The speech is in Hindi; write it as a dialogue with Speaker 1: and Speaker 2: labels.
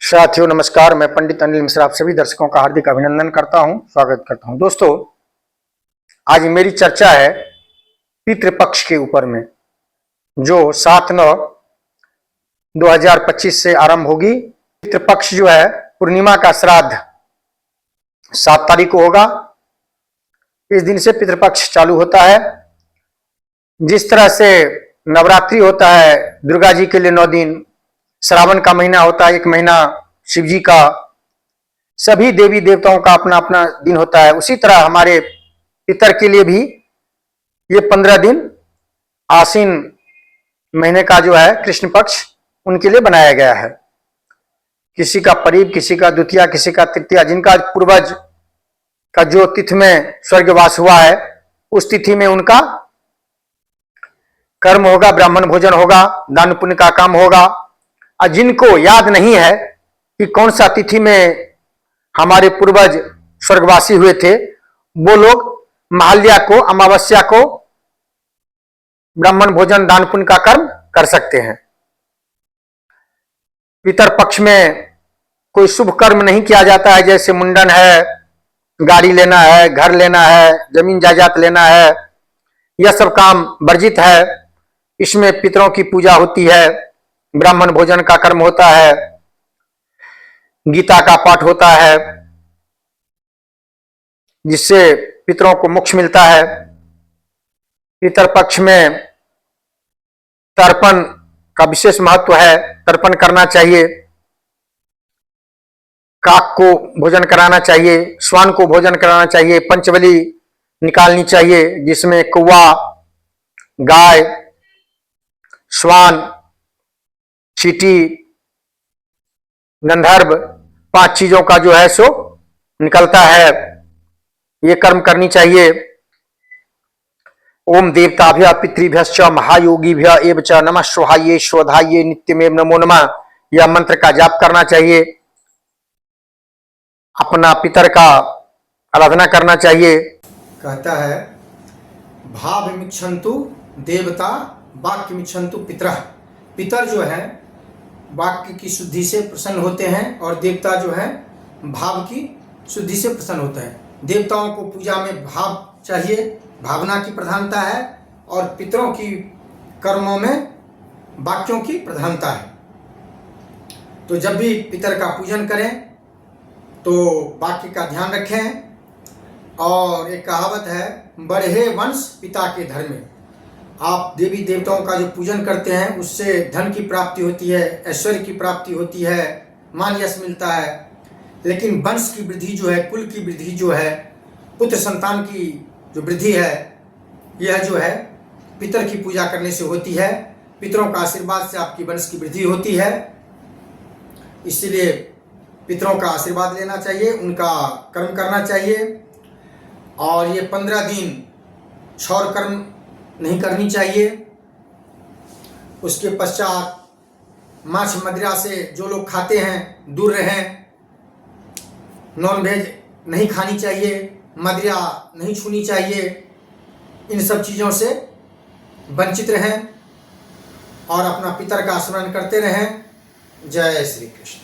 Speaker 1: साथियों नमस्कार। मैं पंडित अनिल मिश्रा आप सभी दर्शकों का हार्दिक अभिनंदन करता हूं, स्वागत करता हूं। दोस्तों, आज मेरी चर्चा है पितृपक्ष के ऊपर में, जो 7/9/2025 से आरंभ होगी। पितृपक्ष जो है, पूर्णिमा का श्राद्ध 7 तारीख को होगा। इस दिन से पितृपक्ष चालू होता है। जिस तरह से नवरात्रि होता है दुर्गा जी के लिए 9 दिन, श्रावण का महीना होता है 1 महीना शिव जी का, सभी देवी देवताओं का अपना अपना दिन होता है। उसी तरह हमारे पितर के लिए भी ये 15 दिन आश्विन महीने का जो है कृष्ण पक्ष उनके लिए बनाया गया है। किसी का परीब, किसी का द्वितीया, किसी का तृतीया, जिनका पूर्वज का जो तिथि में स्वर्गवास हुआ है उस तिथि में उनका कर्म होगा, ब्राह्मण भोजन होगा, दान पुण्य का काम होगा। और जिनको याद नहीं है कि कौन सा तिथि में हमारे पूर्वज स्वर्गवासी हुए थे, वो लोग महाल्या को, अमावस्या को ब्राह्मण भोजन दान पुण्य का कर्म कर सकते हैं। पितर पक्ष में कोई शुभ कर्म नहीं किया जाता है, जैसे मुंडन है, गाड़ी लेना है, घर लेना है, जमीन जायदाद लेना है, यह सब काम वर्जित है। इसमें पितरों की पूजा होती है, ब्राह्मण भोजन का कर्म होता है, गीता का पाठ होता है, जिससे पितरों को मोक्ष मिलता है। पितर पक्ष में तर्पण का विशेष महत्व है, तर्पण करना चाहिए। काक को भोजन कराना चाहिए, श्वान को भोजन कराना चाहिए, पंचबली निकालनी चाहिए, जिसमें कौवा, गाय, श्वान, चींटी, गंधर्व, 5 चीजों का जो है सो निकलता है। ये कर्म करनी चाहिए। ओम देवताभ्य पितृभ्यश्च महायोगीभ्य एव च नमः स्वाहाये स्वधाये नित्यमेव नमो नमः, यह मंत्र का जाप करना चाहिए। अपना पितर का आराधना करना चाहिए।
Speaker 2: कहता है भाव मिच्छन्तु देवता वाक्य मिच्छन्तु पितरः। पितर जो है वाक्य की शुद्धि से प्रसन्न होते हैं और देवता जो है भाव की शुद्धि से प्रसन्न होते हैं। देवताओं को पूजा में भाव चाहिए, भावना की प्रधानता है, और पितरों की कर्मों में वाक्यों की प्रधानता है। तो जब भी पितर का पूजन करें तो वाक्य का ध्यान रखें। और एक कहावत है, बढ़े वंश पिता के धर्म में। आप देवी देवताओं का जो पूजन करते हैं उससे धन की प्राप्ति होती है, ऐश्वर्य की प्राप्ति होती है, मान यश मिलता है। लेकिन वंश की वृद्धि जो है, कुल की वृद्धि जो है, पुत्र संतान की जो वृद्धि है, यह जो है पितर की पूजा करने से होती है। पितरों का आशीर्वाद से आपकी वंश की वृद्धि होती है। इसलिए पितरों का आशीर्वाद लेना चाहिए, उनका कर्म करना चाहिए। और ये 15 दिन क्षौर कर्म नहीं करनी चाहिए। उसके पश्चात मांस मदिरा से जो लोग खाते हैं दूर रहें। नॉनवेज नहीं खानी चाहिए, मदिरा नहीं छूनी चाहिए। इन सब चीज़ों से वंचित रहें और अपना पितर का स्मरण करते रहें। जय श्री कृष्ण।